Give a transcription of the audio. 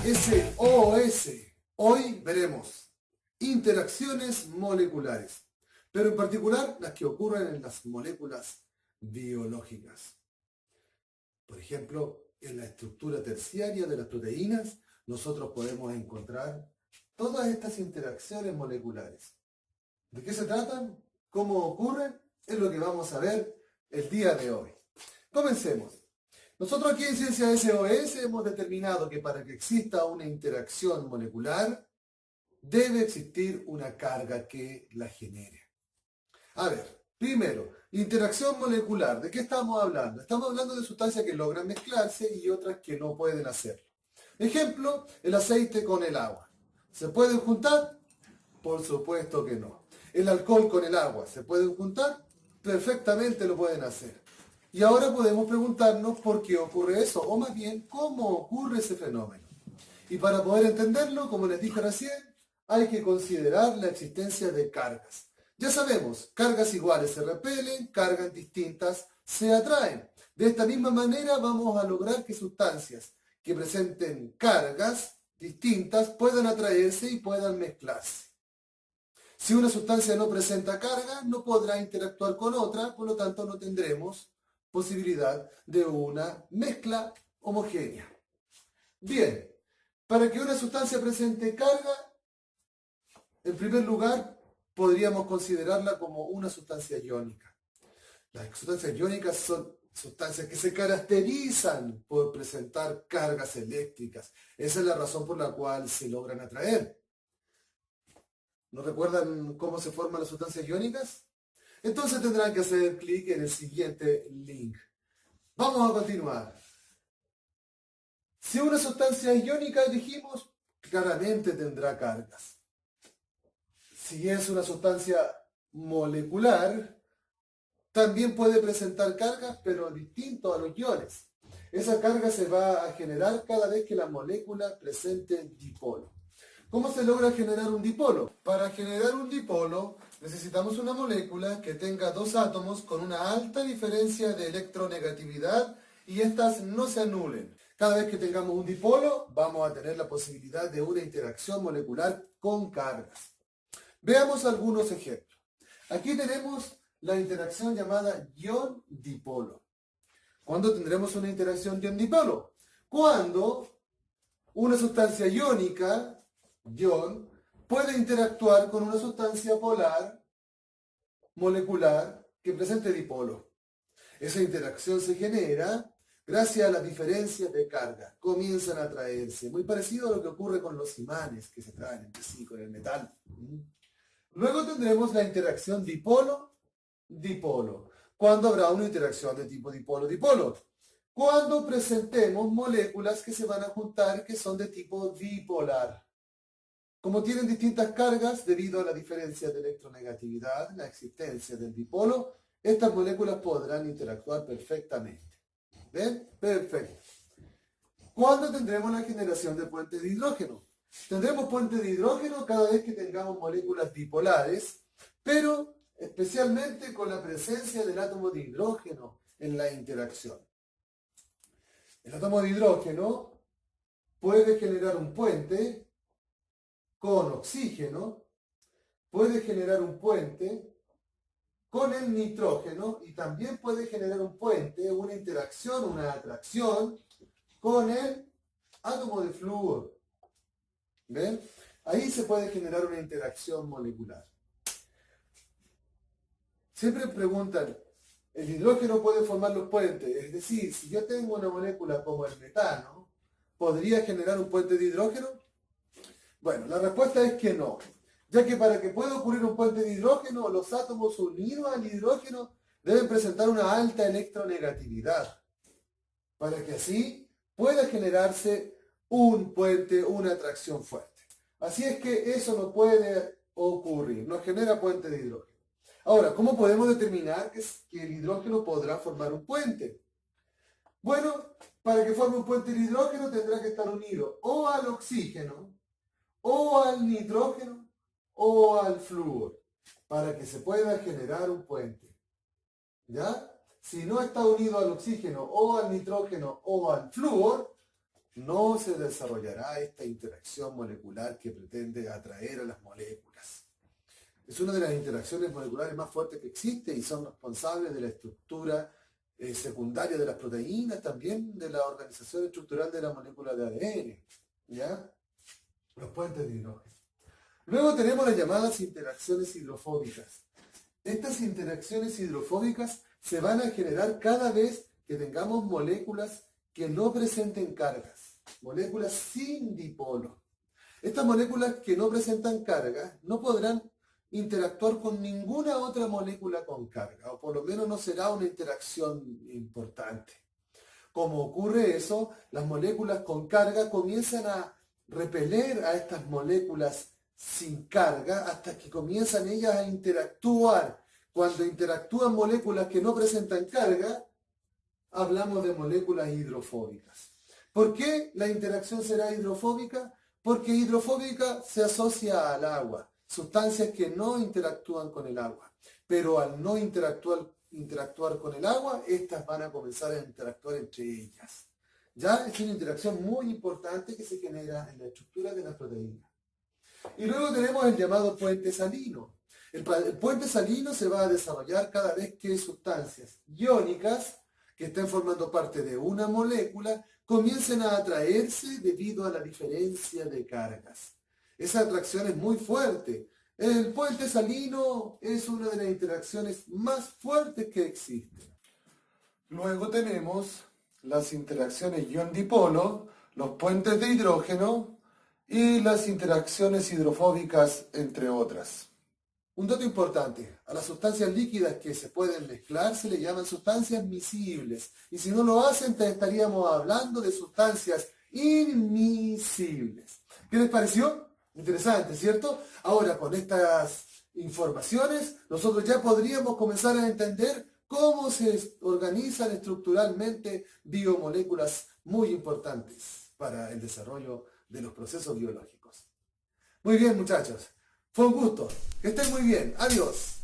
SOS. Hoy veremos interacciones moleculares, pero en particular las que ocurren en las moléculas biológicas. Por ejemplo, en la estructura terciaria de las proteínas, nosotros podemos encontrar todas estas interacciones moleculares. ¿De qué se tratan? ¿Cómo ocurren? Es lo que vamos a ver el día de hoy. Comencemos. Nosotros aquí en Ciencia SOS hemos determinado que para que exista una interacción molecular, debe existir una carga que la genere. A ver, primero, interacción molecular. ¿De qué estamos hablando? Estamos hablando de sustancias que logran mezclarse y otras que no pueden hacerlo. Ejemplo, el aceite con el agua. ¿Se pueden juntar? Por supuesto que no. El alcohol con el agua, ¿se pueden juntar? Perfectamente lo pueden hacer. Y ahora podemos preguntarnos por qué ocurre eso, o más bien, cómo ocurre ese fenómeno. Y para poder entenderlo, como les dije recién, hay que considerar la existencia de cargas. Ya sabemos, cargas iguales se repelen, cargas distintas se atraen. De esta misma manera vamos a lograr que sustancias que presenten cargas distintas puedan atraerse y puedan mezclarse. Si una sustancia no presenta carga, no podrá interactuar con otra, por lo tanto no tendremos posibilidad de una mezcla homogénea. Bien, para que una sustancia presente carga, en primer lugar, podríamos considerarla como una sustancia iónica. Las sustancias iónicas son sustancias que se caracterizan por presentar cargas eléctricas. Esa es la razón por la cual se logran atraer. ¿No recuerdan cómo se forman las sustancias iónicas? Entonces tendrán que hacer clic en el siguiente link. Vamos a continuar. Si una sustancia es iónica, dijimos, claramente tendrá cargas. Si es una sustancia molecular, también puede presentar cargas, pero distinto a los iones. Esa carga se va a generar cada vez que la molécula presente dipolo. ¿Cómo se logra generar un dipolo? Para generar un dipolo necesitamos una molécula que tenga dos átomos con una alta diferencia de electronegatividad y estas no se anulen. Cada vez que tengamos un dipolo vamos a tener la posibilidad de una interacción molecular con cargas. Veamos algunos ejemplos. Aquí tenemos la interacción llamada ion-dipolo. ¿Cuándo tendremos una interacción ion-dipolo? Cuando una sustancia iónica, ion, puede interactuar con una sustancia polar molecular que presente dipolo. Esa interacción se genera gracias a las diferencias de carga. Comienzan a atraerse, muy parecido a lo que ocurre con los imanes que se atraen entre sí con el metal. Luego tendremos la interacción dipolo-dipolo. ¿Cuándo habrá una interacción de tipo dipolo-dipolo? Cuando presentemos moléculas que se van a juntar que son de tipo dipolar. Como tienen distintas cargas debido a la diferencia de electronegatividad, la existencia del dipolo, estas moléculas podrán interactuar perfectamente. ¿Ven? Perfecto. ¿Cuándo tendremos la generación de puentes de hidrógeno? Tendremos puentes de hidrógeno cada vez que tengamos moléculas dipolares, pero especialmente con la presencia del átomo de hidrógeno en la interacción. El átomo de hidrógeno puede generar un puente con oxígeno, puede generar un puente con el nitrógeno y también puede generar un puente, una interacción, una atracción con el átomo de flúor. ¿Ven? Ahí se puede generar una interacción molecular. Siempre preguntan, ¿el hidrógeno puede formar los puentes? Es decir, si yo tengo una molécula como el metano, ¿podría generar un puente de hidrógeno? Bueno, la respuesta es que no, ya que para que pueda ocurrir un puente de hidrógeno, los átomos unidos al hidrógeno deben presentar una alta electronegatividad, para que así pueda generarse un puente, una atracción fuerte. Así es que eso no puede ocurrir, no genera puente de hidrógeno. Ahora, ¿cómo podemos determinar que el hidrógeno podrá formar un puente? Bueno, para que forme un puente de hidrógeno tendrá que estar unido o al oxígeno, o al nitrógeno, o al flúor, para que se pueda generar un puente. ¿Ya? Si no está unido al oxígeno, o al nitrógeno, o al flúor, no se desarrollará esta interacción molecular que pretende atraer a las moléculas. Es una de las interacciones moleculares más fuertes que existe y son responsables de la estructura secundaria de las proteínas, también de la organización estructural de la molécula de ADN, ¿ya? Los puentes de hidrógeno. Luego tenemos las llamadas interacciones hidrofóbicas. Estas interacciones hidrofóbicas se van a generar cada vez que tengamos moléculas que no presenten cargas, moléculas sin dipolo. Estas moléculas que no presentan cargas no podrán interactuar con ninguna otra molécula con carga, o por lo menos no será una interacción importante. Como ocurre eso, las moléculas con carga comienzan a repeler a estas moléculas sin carga hasta que comienzan ellas a interactuar. Cuando interactúan moléculas que no presentan carga, hablamos de moléculas hidrofóbicas. ¿Por qué la interacción será hidrofóbica? Porque hidrofóbica se asocia al agua, sustancias que no interactúan con el agua. Pero al no interactuar con el agua, estas van a comenzar a interactuar entre ellas. Ya es una interacción muy importante que se genera en la estructura de la proteína. Y luego tenemos el llamado puente salino. El puente salino se va a desarrollar cada vez que sustancias iónicas que estén formando parte de una molécula comiencen a atraerse debido a la diferencia de cargas. Esa atracción es muy fuerte. El puente salino es una de las interacciones más fuertes que existen. Luego tenemos las interacciones ion-dipolo, los puentes de hidrógeno y las interacciones hidrofóbicas, entre otras. Un dato importante, a las sustancias líquidas que se pueden mezclar se le llaman sustancias miscibles. Y si no lo hacen, estaríamos hablando de sustancias inmiscibles. ¿Qué les pareció? Interesante, ¿cierto? Ahora, con estas informaciones, nosotros ya podríamos comenzar a entender cómo se organizan estructuralmente biomoléculas muy importantes para el desarrollo de los procesos biológicos. Muy bien, muchachos. Fue un gusto. Que estén muy bien. Adiós.